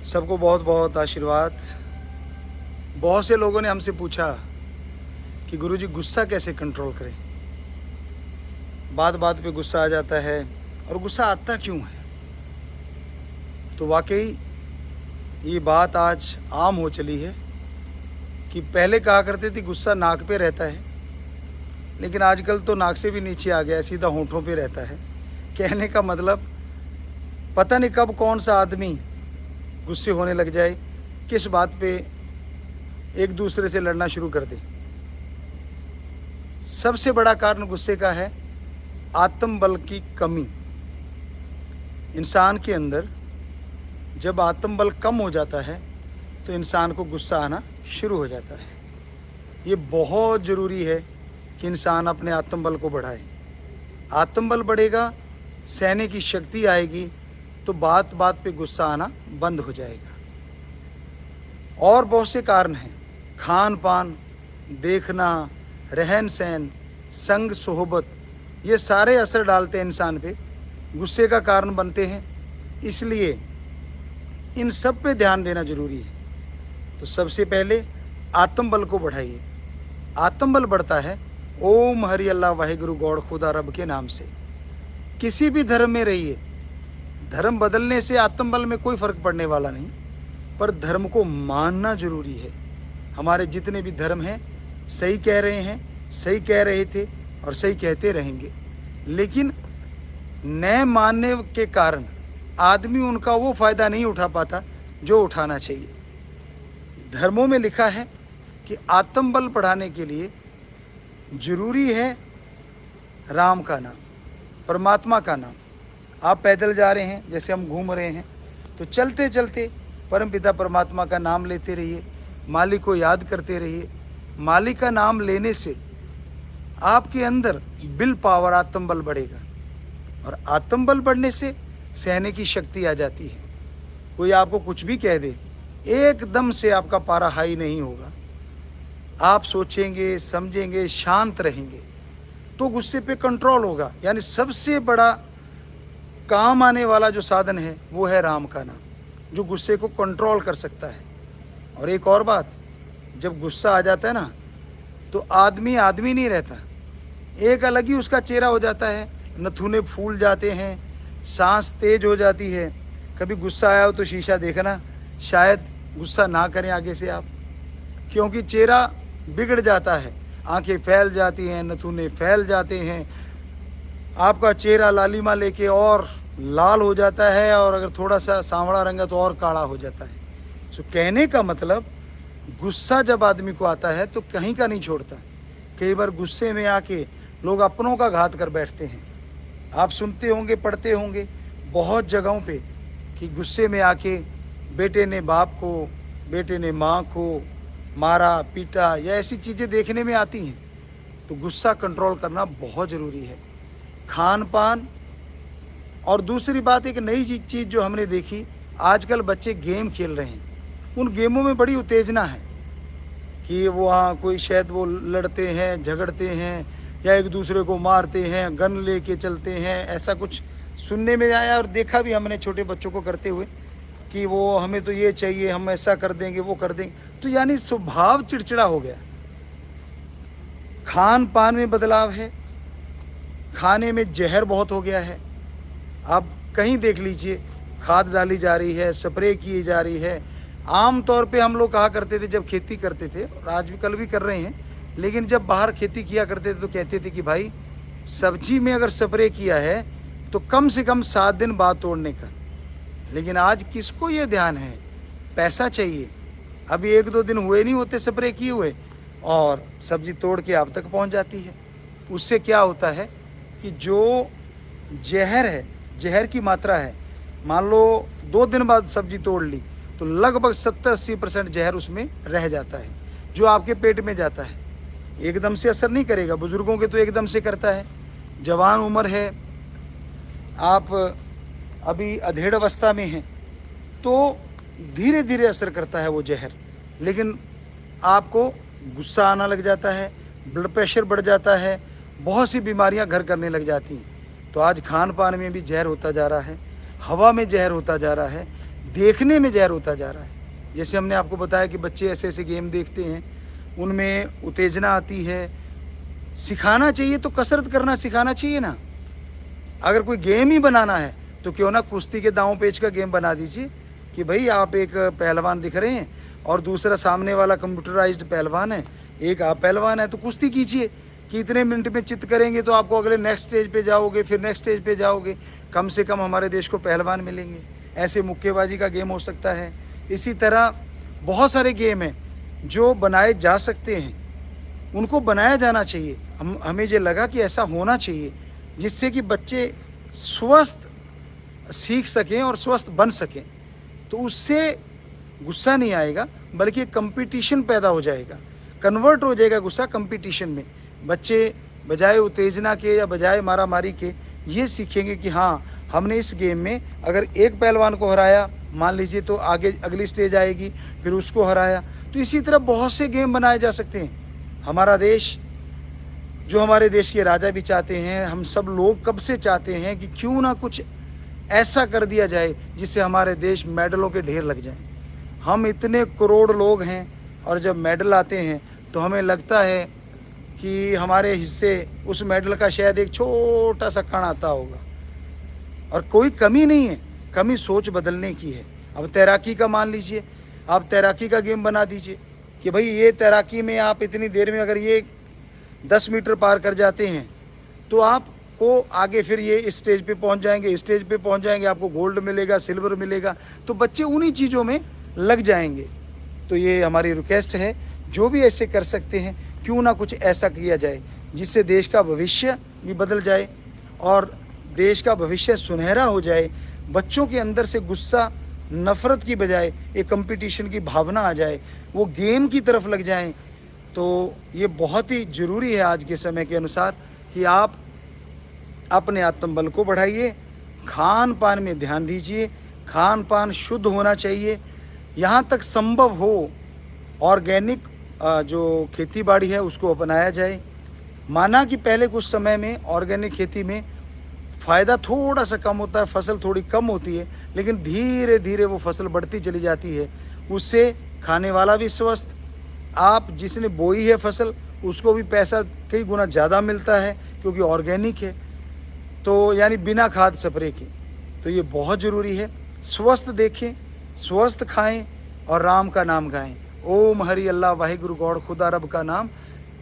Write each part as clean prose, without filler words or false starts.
सबको बहुत बहुत आशीर्वाद। बहुत से लोगों ने हमसे पूछा कि गुरुजी गुस्सा कैसे कंट्रोल करें। बात बात पे गुस्सा आ जाता है और गुस्सा आता क्यों है। तो वाकई ये बात आज आम हो चली है कि पहले कहा करते थे गुस्सा नाक पे रहता है, लेकिन आजकल तो नाक से भी नीचे आ गया है, सीधा होंठों पे रहता है। कहने का मतलब पता नहीं कब कौन सा आदमी गुस्से होने लग जाए, किस बात पे एक दूसरे से लड़ना शुरू कर दे। सबसे बड़ा कारण गुस्से का है आत्मबल की कमी। इंसान के अंदर जब आत्मबल कम हो जाता है तो इंसान को गुस्सा आना शुरू हो जाता है। ये बहुत ज़रूरी है कि इंसान अपने आत्मबल को बढ़ाए। आत्मबल बढ़ेगा, सहने की शक्ति आएगी, तो बात बात पे गुस्सा आना बंद हो जाएगा। और बहुत से कारण हैं, खान पान, देखना, रहन सहन, संग सोहबत, ये सारे असर डालते हैं इंसान पे, गुस्से का कारण बनते हैं। इसलिए इन सब पे ध्यान देना जरूरी है। तो सबसे पहले आत्मबल को बढ़ाइए। आत्मबल बढ़ता है ओम हरि अल्लाह वाहिगुरु गौड़ खुदा रब के नाम से। किसी भी धर्म में रहिए, धर्म बदलने से आत्मबल में कोई फर्क पड़ने वाला नहीं, पर धर्म को मानना जरूरी है। हमारे जितने भी धर्म हैं सही कह रहे हैं, सही कह रहे थे और सही कहते रहेंगे, लेकिन न मानने के कारण आदमी उनका वो फ़ायदा नहीं उठा पाता जो उठाना चाहिए। धर्मों में लिखा है कि आत्मबल बढ़ाने के लिए जरूरी है राम का नाम, परमात्मा का नाम। आप पैदल जा रहे हैं, जैसे हम घूम रहे हैं, तो चलते चलते परमपिता परमात्मा का नाम लेते रहिए, मालिक को याद करते रहिए। मालिक का नाम लेने से आपके अंदर विल पावर, आत्मबल बढ़ेगा, और आत्मबल बढ़ने से सहने की शक्ति आ जाती है। कोई आपको कुछ भी कह दे, एकदम से आपका पारा हाई नहीं होगा। आप सोचेंगे, समझेंगे, शांत रहेंगे, तो गुस्से पे कंट्रोल होगा। यानी सबसे बड़ा काम आने वाला जो साधन है वो है राम का नाम, जो गुस्से को कंट्रोल कर सकता है। और एक और बात, जब गुस्सा आ जाता है ना, तो आदमी आदमी नहीं रहता, एक अलग ही उसका चेहरा हो जाता है। नथुने फूल जाते हैं, सांस तेज हो जाती है। कभी गुस्सा आया हो तो शीशा देखना, शायद गुस्सा ना करें आगे से आप, क्योंकि चेहरा बिगड़ जाता है, आंखें फैल जाती हैं, नथुने फैल जाते हैं, आपका चेहरा लालिमा लेके और लाल हो जाता है, और अगर थोड़ा सा सांवला रंग है तो और काला हो जाता है। सो कहने का मतलब, गुस्सा जब आदमी को आता है तो कहीं का नहीं छोड़ता। कई बार गुस्से में आके लोग अपनों का घात कर बैठते हैं। आप सुनते होंगे, पढ़ते होंगे बहुत जगहों पे कि गुस्से में आके बेटे ने बाप को, बेटे ने माँ को मारा पीटा, या ऐसी चीज़ें देखने में आती हैं। तो गुस्सा कंट्रोल करना बहुत ज़रूरी है। खान पान, और दूसरी बात एक नई चीज़ जो हमने देखी, आजकल बच्चे गेम खेल रहे हैं। उन गेमों में बड़ी उत्तेजना है कि वो वहाँ कोई शायद वो लड़ते हैं, झगड़ते हैं, या एक दूसरे को मारते हैं, गन लेके चलते हैं। ऐसा कुछ सुनने में आया और देखा भी हमने छोटे बच्चों को करते हुए कि वो हमें तो ये चाहिए, हम ऐसा कर देंगे, वो कर देंगे। तो यानी स्वभाव चिड़चिड़ा हो गया। खान पान में बदलाव है, खाने में जहर बहुत हो गया है। आप कहीं देख लीजिए, खाद डाली जा रही है, स्प्रे की जा रही है। आम तौर पे हम लोग कहा करते थे जब खेती करते थे, और आज भी कल भी कर रहे हैं, लेकिन जब बाहर खेती किया करते थे तो कहते थे कि भाई सब्जी में अगर स्प्रे किया है तो कम से कम 7 दिन बाद तोड़ने का। लेकिन आज किसको ये ध्यान है, पैसा चाहिए। अभी 1-2 दिन हुए नहीं होते स्प्रे किए हुए, और सब्जी तोड़ के आप तक पहुंच जाती है। उससे क्या होता है कि जो जहर है, जहर की मात्रा है, मान लो 2 दिन बाद सब्जी तोड़ ली तो लगभग 70-80% जहर उसमें रह जाता है, जो आपके पेट में जाता है। एकदम से असर नहीं करेगा, बुजुर्गों के तो एकदम से करता है। जवान उम्र है, आप अभी अधेड़ अवस्था में हैं, तो धीरे धीरे असर करता है वो जहर। लेकिन आपको गुस्सा आना लग जाता है, ब्लड प्रेशर बढ़ जाता है, बहुत सी बीमारियां घर करने लग जाती हैं। तो आज खान पान में भी जहर होता जा रहा है, हवा में जहर होता जा रहा है, देखने में जहर होता जा रहा है। जैसे हमने आपको बताया कि बच्चे ऐसे ऐसे गेम देखते हैं, उनमें उत्तेजना आती है। सिखाना चाहिए तो कसरत करना सिखाना चाहिए ना। अगर कोई गेम ही बनाना है तो क्यों ना कुश्ती के दांव पेच का गेम बना दीजिए कि भाई आप एक पहलवान दिख रहे हैं और दूसरा सामने वाला कंप्यूटराइज्ड पहलवान है, एक आप पहलवान है, तो कुश्ती कीजिए कि इतने मिनट में चित्त करेंगे तो आपको अगले नेक्स्ट स्टेज पे जाओगे, फिर नेक्स्ट स्टेज पे जाओगे, कम से कम हमारे देश को पहलवान मिलेंगे। ऐसे मुक्केबाजी का गेम हो सकता है। इसी तरह बहुत सारे गेम हैं जो बनाए जा सकते हैं, उनको बनाया जाना चाहिए। हमें ये लगा कि ऐसा होना चाहिए जिससे कि बच्चे स्वस्थ सीख सकें और स्वस्थ बन सकें। तो उससे गुस्सा नहीं आएगा बल्कि कंपटीशन पैदा हो जाएगा, कन्वर्ट हो जाएगा गुस्सा कंपटीशन में। बच्चे बजाय उत्तेजना के या बजाय मारामारी के ये सीखेंगे कि हाँ, हमने इस गेम में अगर एक पहलवान को हराया, मान लीजिए, तो आगे अगली स्टेज आएगी, फिर उसको हराया। तो इसी तरह बहुत से गेम बनाए जा सकते हैं। हमारा देश, जो हमारे देश के राजा भी चाहते हैं, हम सब लोग कब से चाहते हैं कि क्यों ना कुछ ऐसा कर दिया जाए जिससे हमारे देश मेडलों के ढेर लग जाएं। हम इतने करोड़ लोग हैं और जब मेडल आते हैं तो हमें लगता है कि हमारे हिस्से उस मेडल का शायद एक छोटा सा कण आता होगा। और कोई कमी नहीं है, कमी सोच बदलने की है। अब तैराकी का मान लीजिए, आप तैराकी का गेम बना दीजिए कि भाई ये तैराकी में आप इतनी देर में अगर ये 10 मीटर पार कर जाते हैं तो आपको आगे फिर ये इस स्टेज पे पहुंच जाएंगे, इस स्टेज पे पहुंच जाएंगे, आपको गोल्ड मिलेगा, सिल्वर मिलेगा। तो बच्चे उन्हीं चीज़ों में लग जाएंगे। तो ये हमारी रिक्वेस्ट है, जो भी ऐसे कर सकते हैं क्यों ना कुछ ऐसा किया जाए जिससे देश का भविष्य भी बदल जाए और देश का भविष्य सुनहरा हो जाए। बच्चों के अंदर से गुस्सा, नफ़रत की बजाय एक कंपटीशन की भावना आ जाए, वो गेम की तरफ लग जाएं। तो ये बहुत ही ज़रूरी है आज के समय के अनुसार कि आप अपने आत्मबल को बढ़ाइए, खान पान में ध्यान दीजिए, खान पान शुद्ध होना चाहिए, यहाँ तक संभव हो ऑर्गेनिक जो खेती बाड़ी है उसको अपनाया जाए। माना कि पहले कुछ समय में ऑर्गेनिक खेती में फ़ायदा थोड़ा सा कम होता है, फसल थोड़ी कम होती है, लेकिन धीरे धीरे वो फसल बढ़ती चली जाती है। उससे खाने वाला भी स्वस्थ, आप जिसने बोई है फसल उसको भी पैसा कई गुना ज़्यादा मिलता है क्योंकि ऑर्गेनिक है, तो यानी बिना खाद स्प्रे के। तो ये बहुत ज़रूरी है। स्वस्थ देखें, स्वस्थ खाएं और राम का नाम गाएं। ओम हरि अल्लाह वाहिगुरु गौड़ खुदा रब का नाम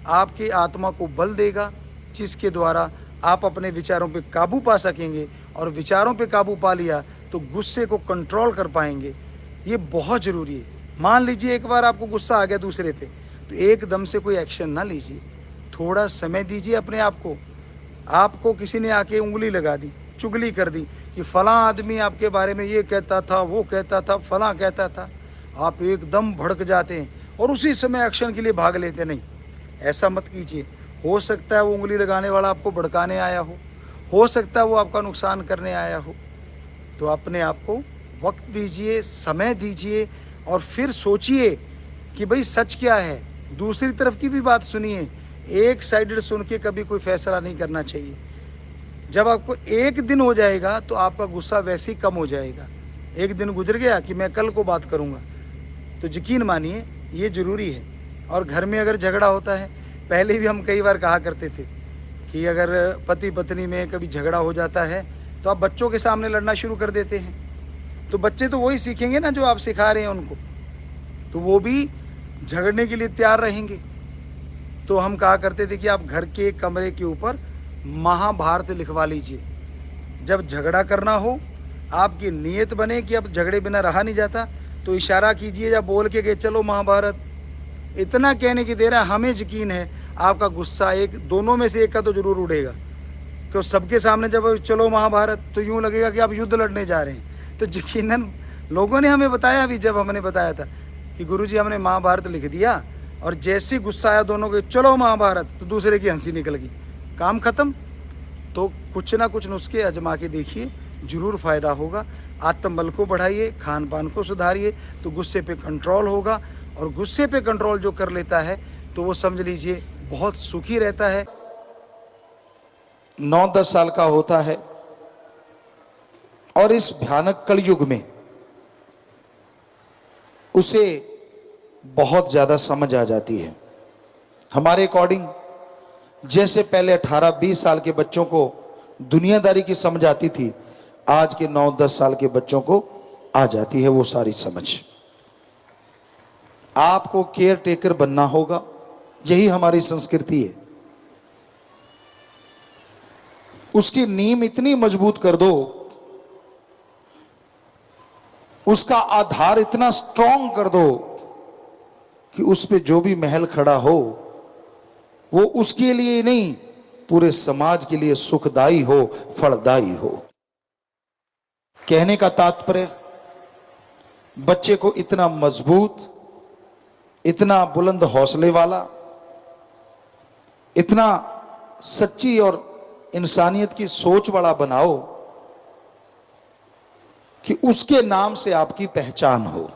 आपकी आत्मा को बल देगा, जिसके द्वारा आप अपने विचारों पे काबू पा सकेंगे। और विचारों पे काबू पा लिया तो गुस्से को कंट्रोल कर पाएंगे। ये बहुत ज़रूरी है। मान लीजिए एक बार आपको गुस्सा आ गया दूसरे पे, तो एकदम से कोई एक्शन ना लीजिए, थोड़ा समय दीजिए अपने आप को। आपको किसी ने आके उंगली लगा दी, चुगली कर दी कि फ़लाँ आदमी आपके बारे में ये कहता था, वो कहता था, फ़लाँ कहता था, आप एकदम भड़क जाते हैं और उसी समय एक्शन के लिए भाग लेते। नहीं, ऐसा मत कीजिए। हो सकता है वो उंगली लगाने वाला आपको भड़काने आया हो सकता है वो आपका नुकसान करने आया हो। तो अपने आप को वक्त दीजिए, समय दीजिए और फिर सोचिए कि भाई सच क्या है। दूसरी तरफ की भी बात सुनिए, एक साइडेड सुन के कभी कोई फैसला नहीं करना चाहिए। जब आपको एक दिन हो जाएगा तो आपका गुस्सा वैसे ही कम हो जाएगा। एक दिन गुजर गया कि मैं कल को बात करूँगा, तो यकीन मानिए ये ज़रूरी है। और घर में अगर झगड़ा होता है, पहले भी हम कई बार कहा करते थे कि अगर पति पत्नी में कभी झगड़ा हो जाता है तो आप बच्चों के सामने लड़ना शुरू कर देते हैं, तो बच्चे तो वही सीखेंगे ना जो आप सिखा रहे हैं उनको, तो वो भी झगड़ने के लिए तैयार रहेंगे। तो हम कहा करते थे कि आप घर के कमरे के ऊपर महाभारत लिखवा लीजिए। जब झगड़ा करना हो, आपकी नीयत बने कि अब झगड़े बिना रहा नहीं जाता, तो इशारा कीजिए या बोल के कि चलो महाभारत। इतना कहने की देर है, हमें यकीन है आपका गुस्सा एक दोनों में से एक का तो जरूर उड़ेगा, क्यों सबके सामने जब चलो महाभारत तो यूँ लगेगा कि आप युद्ध लड़ने जा रहे हैं। तो यकीनन लोगों ने हमें बताया भी, जब हमने बताया था कि गुरुजी हमने महाभारत लिख दिया और जैसे गुस्सा आया दोनों के चलो महाभारत, तो दूसरे की हंसी निकल गई, काम ख़त्म। तो कुछ ना कुछ नुस्खे आजमा के देखिए, ज़रूर फ़ायदा होगा। आत्मबल को बढ़ाइए, खान पान को सुधारिए, तो गुस्से पे कंट्रोल होगा। और गुस्से पे कंट्रोल जो कर लेता है तो वो समझ लीजिए बहुत सुखी रहता है। 9-10 साल का होता है और इस भयानक कलयुग में उसे बहुत ज़्यादा समझ आ जाती है। हमारे अकॉर्डिंग जैसे पहले 18-20 साल के बच्चों को दुनियादारी की समझ आती थी, आज के 9-10 साल के बच्चों को आ जाती है वो सारी समझ। आपको केयर टेकर बनना होगा, यही हमारी संस्कृति है। उसकी नींव इतनी मजबूत कर दो, उसका आधार इतना स्ट्रांग कर दो कि उस पे जो भी महल खड़ा हो वो उसके लिए ही नहीं, पूरे समाज के लिए सुखदाई हो, फलदायी हो। कहने का तात्पर्य, बच्चे को इतना मजबूत, इतना बुलंद हौसले वाला, इतना सच्ची और इंसानियत की सोच वाला बनाओ कि उसके नाम से आपकी पहचान हो।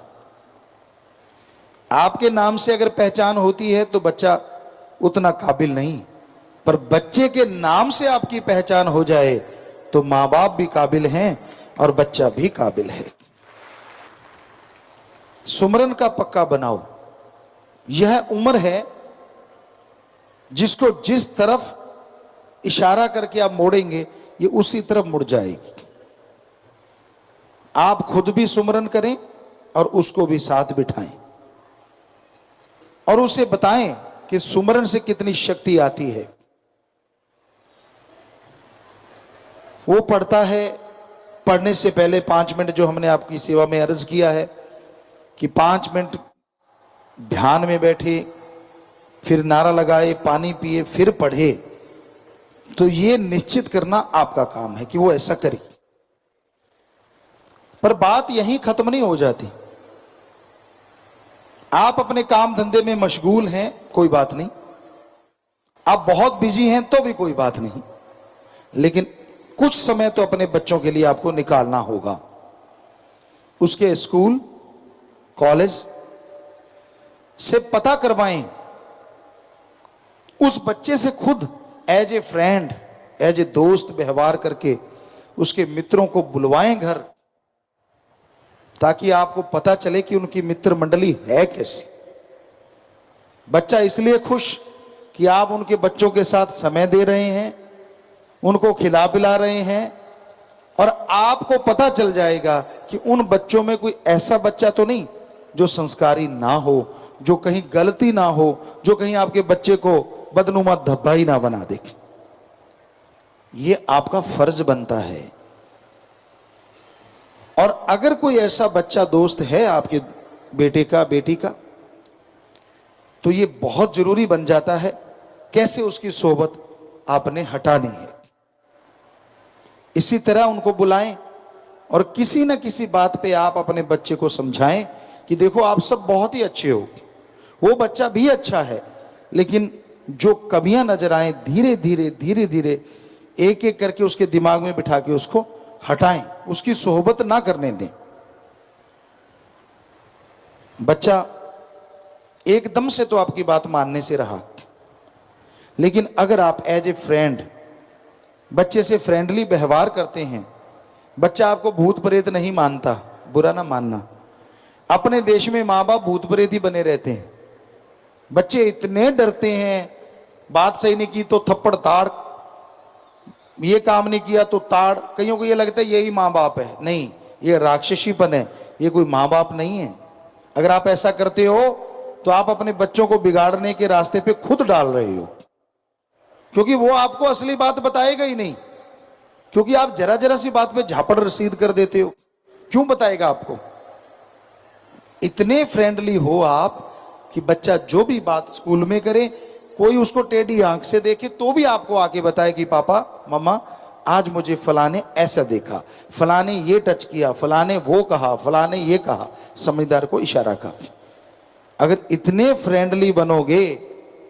आपके नाम से अगर पहचान होती है तो बच्चा उतना काबिल नहीं, पर बच्चे के नाम से आपकी पहचान हो जाए तो मां बाप भी काबिल हैं और बच्चा भी काबिल है। सुमरन का पक्का बनाओ। यह उम्र है जिसको जिस तरफ इशारा करके आप मोड़ेंगे ये उसी तरफ मुड़ जाएगी। आप खुद भी सुमरन करें और उसको भी साथ बिठाएं और उसे बताएं कि सुमरन से कितनी शक्ति आती है। वो पढ़ता है, पढ़ने से पहले 5 मिनट जो हमने आपकी सेवा में अर्ज किया है कि 5 मिनट ध्यान में बैठे, फिर नारा लगाए, पानी पिए, फिर पढ़े, तो ये निश्चित करना आपका काम है कि वो ऐसा करे। पर बात यहीं खत्म नहीं हो जाती। आप अपने काम धंधे में मशगूल हैं, कोई बात नहीं, आप बहुत बिजी हैं तो भी कोई बात नहीं, लेकिन कुछ समय तो अपने बच्चों के लिए आपको निकालना होगा। उसके स्कूल कॉलेज से पता करवाएं, उस बच्चे से खुद as a friend, as a दोस्त व्यवहार करके उसके मित्रों को बुलवाएं घर, ताकि आपको पता चले कि उनकी मित्र मंडली है कैसी। बच्चा इसलिए खुश कि आप उनके बच्चों के साथ समय दे रहे हैं, उनको खिला पिला रहे हैं, और आपको पता चल जाएगा कि उन बच्चों में कोई ऐसा बच्चा तो नहीं जो संस्कारी ना हो, जो कहीं गलती ना हो, जो कहीं आपके बच्चे को बदनुमा धब्बा ही ना बना दे। ये आपका फर्ज बनता है। और अगर कोई ऐसा बच्चा दोस्त है आपके बेटे का, बेटी का, तो ये बहुत जरूरी बन जाता है कैसे उसकी सोबत आपने हटानी है। इसी तरह उनको बुलाएं और किसी न किसी बात पे आप अपने बच्चे को समझाएं कि देखो आप सब बहुत ही अच्छे हो, वो बच्चा भी अच्छा है, लेकिन जो कमियां नजर आए धीरे धीरे एक एक करके उसके दिमाग में बिठा के उसको हटाएं, उसकी सोहबत ना करने दें। बच्चा एकदम से तो आपकी बात मानने से रहा, लेकिन अगर आप एज ए फ्रेंड बच्चे से फ्रेंडली व्यवहार करते हैं, बच्चा आपको भूत प्रेत नहीं मानता, बुरा ना मानना। अपने देश में माँ बाप भूत प्रेत ही बने रहते हैं। बच्चे इतने डरते हैं, बात सही नहीं की तो थप्पड़ ताड़, ये काम नहीं किया तो ताड़। कईयों को ये लगता है यही माँ बाप है, नहीं, ये राक्षसीपन है, ये कोई माँ बाप नहीं है। अगर आप ऐसा करते हो तो आप अपने बच्चों को बिगाड़ने के रास्ते पे खुद डाल रहे हो, क्योंकि वो आपको असली बात बताएगा ही नहीं, क्योंकि आप जरा जरा सी बात पे झापड़ रसीद कर देते हो। क्यों बताएगा आपको? इतने फ्रेंडली हो आप कि बच्चा जो भी बात स्कूल में करे, कोई उसको टेढ़ी आंख से देखे तो भी आपको आके बताए कि पापा मम्मा आज मुझे फलाने ऐसा देखा, फलाने ये टच किया, फलाने वो कहा, फलाने ये कहा। समझदार को इशारा काफी। अगर इतने फ्रेंडली बनोगे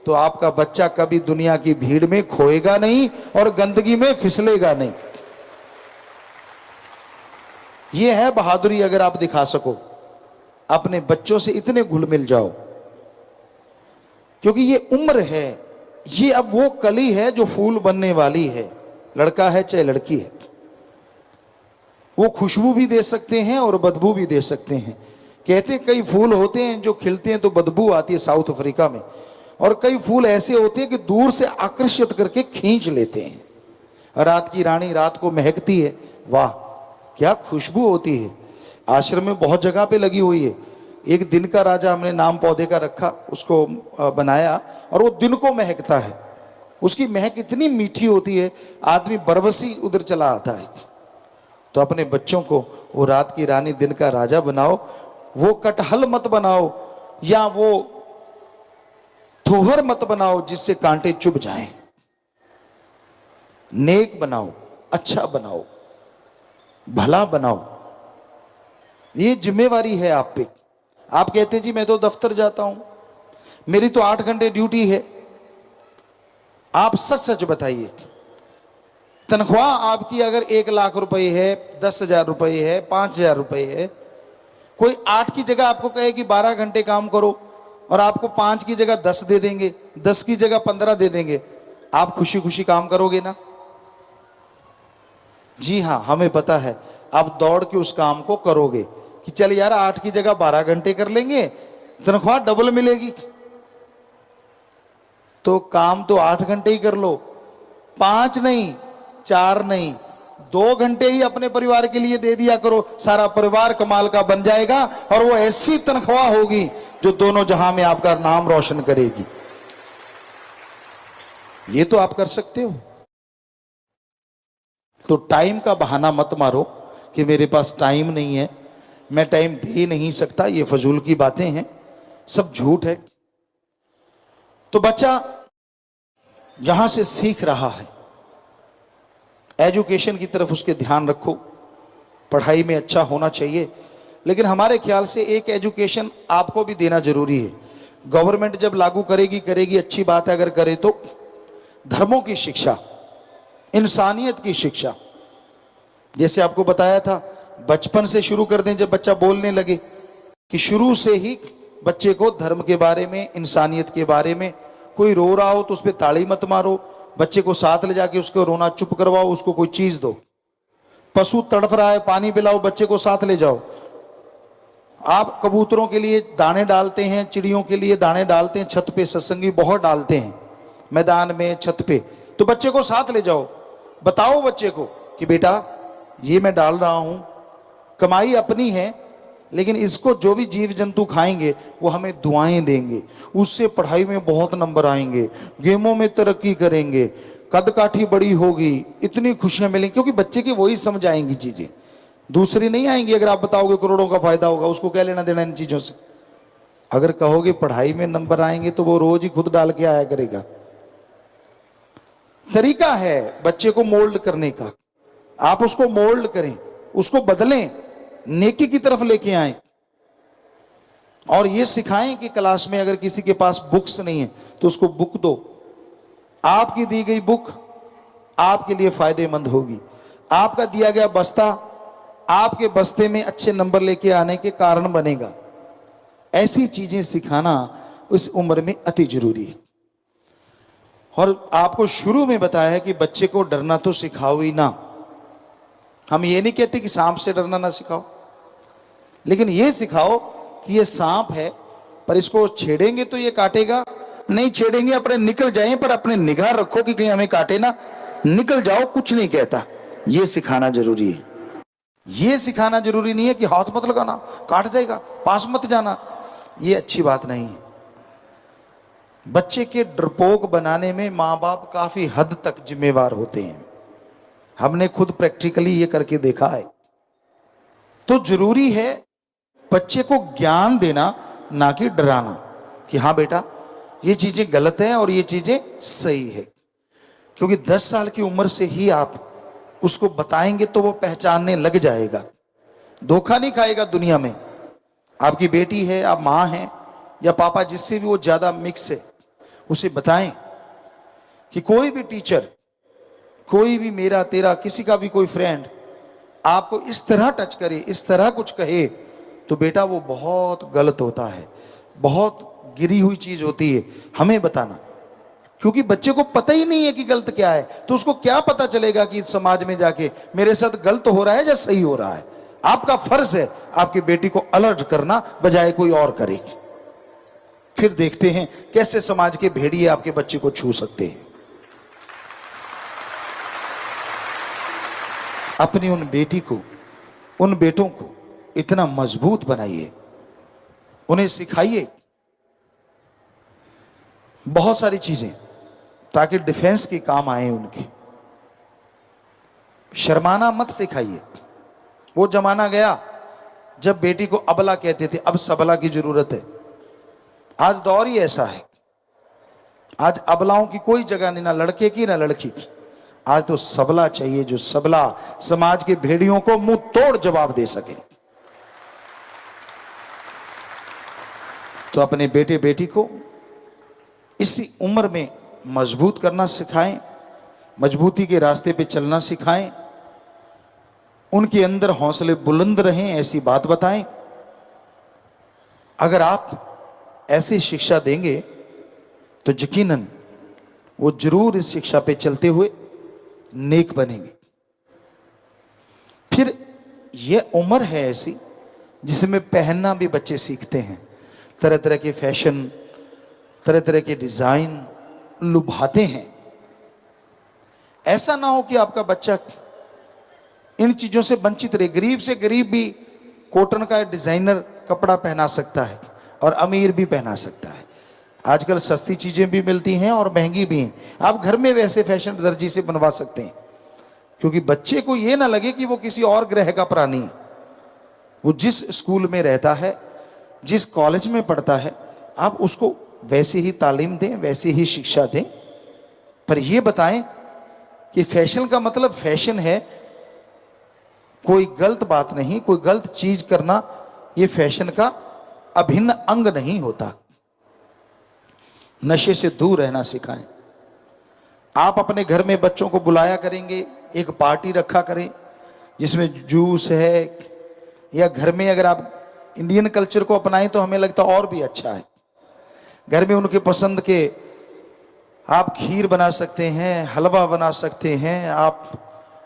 तो आपका बच्चा कभी दुनिया की भीड़ में खोएगा नहीं और गंदगी में फिसलेगा नहीं। यह है बहादुरी। अगर आप दिखा सको, अपने बच्चों से इतने घुल मिल जाओ, क्योंकि ये उम्र है, ये अब वो कली है जो फूल बनने वाली है। लड़का है चाहे लड़की है, वो खुशबू भी दे सकते हैं और बदबू भी दे सकते हैं। कहते कई फूल होते हैं जो खिलते हैं तो बदबू आती है साउथ अफ्रीका में, और कई फूल ऐसे होते हैं कि दूर से आकर्षित करके खींच लेते हैं। रात की रानी रात को महकती है, वाह क्या खुशबू होती है। आश्रम में बहुत जगह पे लगी हुई है। एक दिन का राजा हमने नाम पौधे का रखा, उसको बनाया, और वो दिन को महकता है। उसकी महक इतनी मीठी होती है, आदमी बरवसी उधर चला आता है। तो अपने बच्चों को वो रात की रानी दिन का राजा बनाओ, वो कटहल मत बनाओ या वो थोहर मत बनाओ जिससे कांटे चुभ जाएं। नेक बनाओ, अच्छा बनाओ, भला बनाओ। ये जिम्मेवारी है आप पे। आप कहते हैं जी मैं तो दफ्तर जाता हूं, मेरी तो 8 घंटे ड्यूटी है। आप सच सच बताइए, तनख्वाह आपकी अगर 1 लाख रुपए है, 10,000 रुपए है, 5,000 रुपए है, कोई 8 की जगह आपको कहे कि 12 घंटे काम करो और आपको 5 की जगह 10 दे देंगे, 10 की जगह 15 दे देंगे, आप खुशी खुशी काम करोगे ना? जी हाँ, हमें पता है आप दौड़ के उस काम को करोगे कि चल यार 8 की जगह 12 घंटे कर लेंगे, तनख्वाह डबल मिलेगी। तो काम तो 8 घंटे ही कर लो, 5 नहीं, 4 नहीं, 2 घंटे ही अपने परिवार के लिए दे दिया करो। सारा परिवार कमाल का बन जाएगा और वो ऐसी तनख्वाह होगी जो दोनों जहां में आपका नाम रोशन करेगी। ये तो आप कर सकते हो। तो टाइम का बहाना मत मारो कि मेरे पास टाइम नहीं है, मैं टाइम दे नहीं सकता। ये फजूल की बातें हैं, सब झूठ है। तो बच्चा यहां से सीख रहा है, एजुकेशन की तरफ उसके ध्यान रखो, पढ़ाई में अच्छा होना चाहिए। लेकिन हमारे ख्याल से एक एजुकेशन आपको भी देना जरूरी है। गवर्नमेंट जब लागू करेगी अच्छी बात है, अगर करे तो धर्मों की शिक्षा, इंसानियत की शिक्षा। जैसे आपको बताया था, बचपन से शुरू कर दें, जब बच्चा बोलने लगे कि शुरू से ही बच्चे को धर्म के बारे में, इंसानियत के बारे में। कोई रो रहा हो तो उस पर ताली मत मारो, बच्चे को साथ ले जाके उसको रोना चुप करवाओ, उसको कोई चीज दो। पशु तड़फ रहा है, पानी पिलाओ, बच्चे को साथ ले जाओ। आप कबूतरों के लिए दाने डालते हैं, चिड़ियों के लिए दाने डालते हैं, छत पे सत्संगी बहुत डालते हैं, मैदान में, छत पे, तो बच्चे को साथ ले जाओ। बताओ बच्चे को कि बेटा ये मैं डाल रहा हूं, कमाई अपनी है, लेकिन इसको जो भी जीव जंतु खाएंगे वो हमें दुआएं देंगे, उससे पढ़ाई में बहुत नंबर आएंगे, गेमों में तरक्की करेंगे, कद काठी बड़ी होगी, इतनी खुशियां मिलेंगी। क्योंकि बच्चे की वही समझ आएंगी चीजें, दूसरी नहीं आएंगी। अगर आप बताओगे करोड़ों का फायदा होगा, उसको क्या लेना देना इन चीजों से। अगर कहोगे पढ़ाई में नंबर आएंगे तो वो रोज ही खुद डाल के आया करेगा। तरीका है बच्चे को मोल्ड करने का, आप उसको मोल्ड करें, उसको बदलें, नेकी की तरफ लेके आए। और ये सिखाएं कि क्लास में अगर किसी के पास बुक्स नहीं है तो उसको बुक दो। आपकी दी गई बुक आपके लिए फायदेमंद होगी। आपका दिया गया बस्ता आपके बस्ते में अच्छे नंबर लेके आने के कारण बनेगा। ऐसी चीजें सिखाना उस उम्र में अति जरूरी है। और आपको शुरू में बताया है कि बच्चे को डरना तो सिखाओ ही ना। हम ये नहीं कहते कि सांप से डरना ना सिखाओ, लेकिन ये सिखाओ कि ये सांप है, पर इसको छेड़ेंगे तो ये काटेगा नहीं, छेड़ेंगे अपने निकल जाए, पर अपने निगाह रखो कि कहीं हमें काटे ना, निकल जाओ, कुछ नहीं कहता। ये सिखाना जरूरी है। ये सिखाना जरूरी नहीं है कि हाथ मत लगाना, काट जाएगा, पास मत जाना। ये अच्छी बात नहीं है। बच्चे के डरपोक बनाने में माँ बाप काफी हद तक जिम्मेवार होते हैं। हमने खुद प्रैक्टिकली ये करके देखा है। तो जरूरी है बच्चे को ज्ञान देना, ना कि डराना कि हाँ बेटा ये चीजें गलत हैं और ये चीजें सही है। क्योंकि 10 साल की उम्र से ही आप उसको बताएंगे तो वो पहचानने लग जाएगा, धोखा नहीं खाएगा दुनिया में। आपकी बेटी है, आप माँ हैं या पापा, जिससे भी वो ज्यादा मिक्स है, उसे बताएं कि कोई भी टीचर, कोई भी मेरा तेरा किसी का भी कोई फ्रेंड आपको इस तरह टच करे, इस तरह कुछ कहे, तो बेटा वो बहुत गलत होता है, बहुत गिरी हुई चीज होती है। हमें बताना, क्योंकि बच्चे को पता ही नहीं है कि गलत क्या है, तो उसको क्या पता चलेगा कि समाज में जाके मेरे साथ गलत हो रहा है या सही हो रहा है। आपका फर्ज है आपकी बेटी को अलर्ट करना, बजाय कोई और करे। फिर देखते हैं कैसे समाज के भेड़िए आपके बच्चे को छू सकते हैं। अपनी उन बेटी को, उन बेटों को इतना मजबूत बनाइए, उन्हें सिखाइए बहुत सारी चीजें, ताकि डिफेंस के काम आए उनके। शर्माना मत सिखाइए। वो जमाना गया जब बेटी को अबला कहते थे, अब सबला की जरूरत है। आज दौर ही ऐसा है, आज अबलाओं की कोई जगह नहीं, ना लड़के की ना लड़की की। आज तो सबला चाहिए, जो सबला समाज के भेड़ियों को मुंह तोड़ जवाब दे सके। तो अपने बेटे बेटी को इसी उम्र में मजबूत करना सिखाएं, मजबूती के रास्ते पे चलना सिखाएं, उनके अंदर हौसले बुलंद रहें, ऐसी बात बताएं। अगर आप ऐसी शिक्षा देंगे तो यकीनन वो जरूर इस शिक्षा पे चलते हुए नेक बनेंगे। फिर ये उम्र है ऐसी जिसमें पहनना भी बच्चे सीखते हैं, तरह तरह के फैशन, तरह तरह के डिजाइन लुभाते हैं। ऐसा ना हो कि आपका बच्चा इन चीजों से वंचित रहे। गरीब से गरीब भी कॉटन का डिजाइनर कपड़ा पहना सकता है और अमीर भी पहना सकता है। आजकल सस्ती चीजें भी मिलती हैं और महंगी भी हैं। आप घर में वैसे फैशन दर्जी से बनवा सकते हैं, क्योंकि बच्चे को यह ना लगे कि वो किसी और ग्रह का प्राणी है। वो जिस स्कूल में रहता है, जिस कॉलेज में पढ़ता है, आप उसको वैसी ही तालीम दें, वैसी ही शिक्षा दें। पर यह बताएं कि फैशन का मतलब फैशन है, कोई गलत बात नहीं, कोई गलत चीज करना यह फैशन का अभिन्न अंग नहीं होता। नशे से दूर रहना सिखाएं। आप अपने घर में बच्चों को बुलाया करेंगे, एक पार्टी रखा करें जिसमें जूस है, या घर में अगर आप इंडियन कल्चर को अपनाएं तो हमें लगता और भी अच्छा है। घर में उनके पसंद के आप खीर बना सकते हैं, हलवा बना सकते हैं, आप